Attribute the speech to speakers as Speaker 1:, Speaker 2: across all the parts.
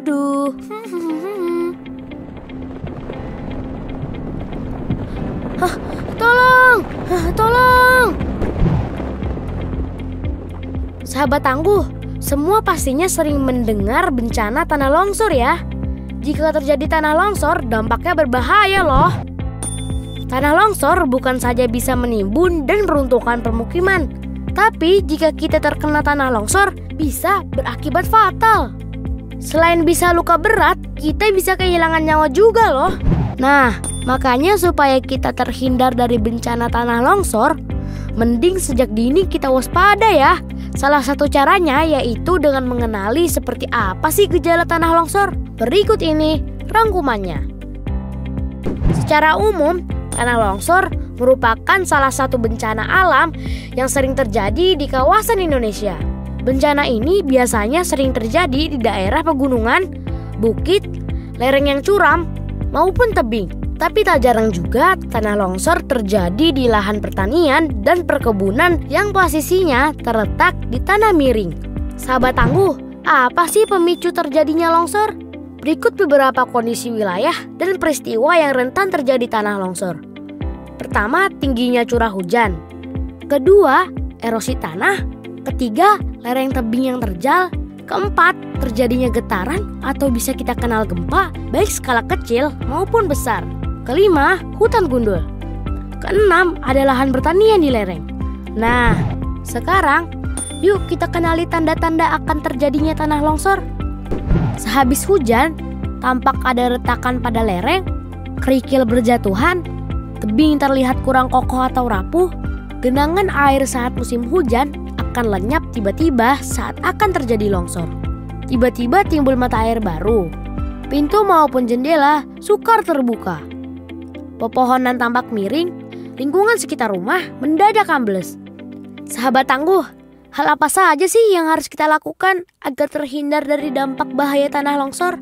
Speaker 1: Dudu. Tolong! Tolong! Sahabat tangguh, semua pastinya sering mendengar bencana tanah longsor ya. Jika terjadi tanah longsor, dampaknya berbahaya loh. Tanah longsor bukan saja bisa menimbun dan meruntuhkan permukiman, tapi jika kita terkena tanah longsor, bisa berakibat fatal. Selain bisa luka berat, kita bisa kehilangan nyawa juga loh. Nah, makanya supaya kita terhindar dari bencana tanah longsor, mending sejak dini kita waspada ya. Salah satu caranya yaitu dengan mengenali seperti apa sih gejala tanah longsor. Berikut ini rangkumannya. Secara umum, tanah longsor merupakan salah satu bencana alam yang sering terjadi di kawasan Indonesia. Bencana ini biasanya sering terjadi di daerah pegunungan, bukit, lereng yang curam, maupun tebing. Tapi tak jarang juga tanah longsor terjadi di lahan pertanian dan perkebunan yang posisinya terletak di tanah miring. Sahabat tangguh, apa sih pemicu terjadinya longsor? Berikut beberapa kondisi wilayah dan peristiwa yang rentan terjadi tanah longsor. Pertama, tingginya curah hujan. Kedua, erosi tanah. Ketiga, lereng tebing yang terjal. Keempat, terjadinya getaran atau bisa kita kenal gempa, baik skala kecil maupun besar. Kelima, hutan gundul. Keenam, ada lahan pertanian di lereng. Nah, sekarang yuk kita kenali tanda-tanda akan terjadinya tanah longsor. Sehabis hujan, tampak ada retakan pada lereng, kerikil berjatuhan, tebing terlihat kurang kokoh atau rapuh, genangan air saat musim hujan akan lenyap tiba-tiba saat akan terjadi longsor. Tiba-tiba timbul mata air baru. Pintu maupun jendela sukar terbuka. Pepohonan tampak miring, lingkungan sekitar rumah mendadak ambles. Sahabat tangguh, hal apa saja sih yang harus kita lakukan agar terhindar dari dampak bahaya tanah longsor?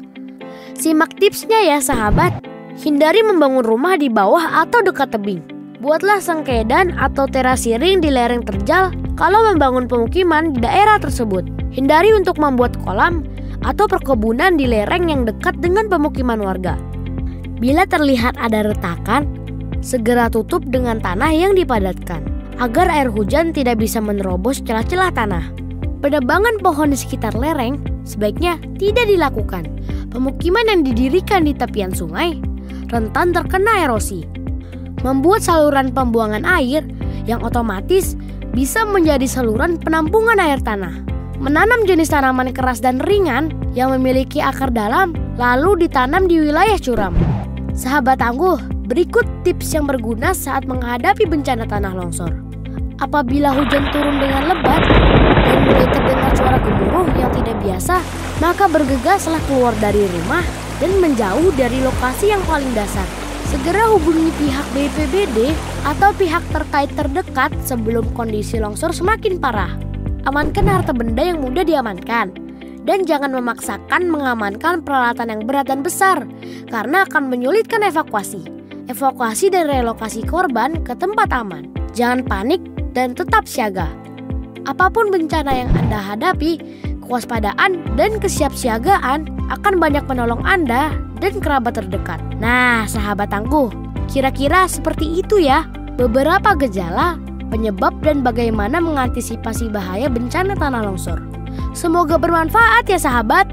Speaker 1: Simak tipsnya ya sahabat. Hindari membangun rumah di bawah atau dekat tebing. Buatlah sengkedan atau terasiring di lereng terjal kalau membangun pemukiman di daerah tersebut. Hindari untuk membuat kolam atau perkebunan di lereng yang dekat dengan pemukiman warga. Bila terlihat ada retakan, segera tutup dengan tanah yang dipadatkan agar air hujan tidak bisa menerobos celah-celah tanah. Penebangan pohon di sekitar lereng sebaiknya tidak dilakukan. Pemukiman yang didirikan di tepian sungai rentan terkena erosi. Membuat saluran pembuangan air yang otomatis bisa menjadi saluran penampungan air tanah. Menanam jenis tanaman keras dan ringan yang memiliki akar dalam lalu ditanam di wilayah curam. Sahabat tangguh, berikut tips yang berguna saat menghadapi bencana tanah longsor. Apabila hujan turun dengan lebat dan mulai terdengar suara gemuruh yang tidak biasa, maka bergegaslah keluar dari rumah dan menjauh dari lokasi yang paling dasar. Segera hubungi pihak BPBD atau pihak terkait terdekat sebelum kondisi longsor semakin parah. Amankan harta benda yang mudah diamankan. Dan jangan memaksakan mengamankan peralatan yang berat dan besar, karena akan menyulitkan evakuasi. Evakuasi dan relokasi korban ke tempat aman. Jangan panik dan tetap siaga. Apapun bencana yang Anda hadapi, kewaspadaan dan kesiapsiagaan akan banyak menolong Anda dan kerabat terdekat. Nah, sahabat tangguh, kira-kira seperti itu ya beberapa gejala, penyebab dan bagaimana mengantisipasi bahaya bencana tanah longsor. Semoga bermanfaat ya sahabat.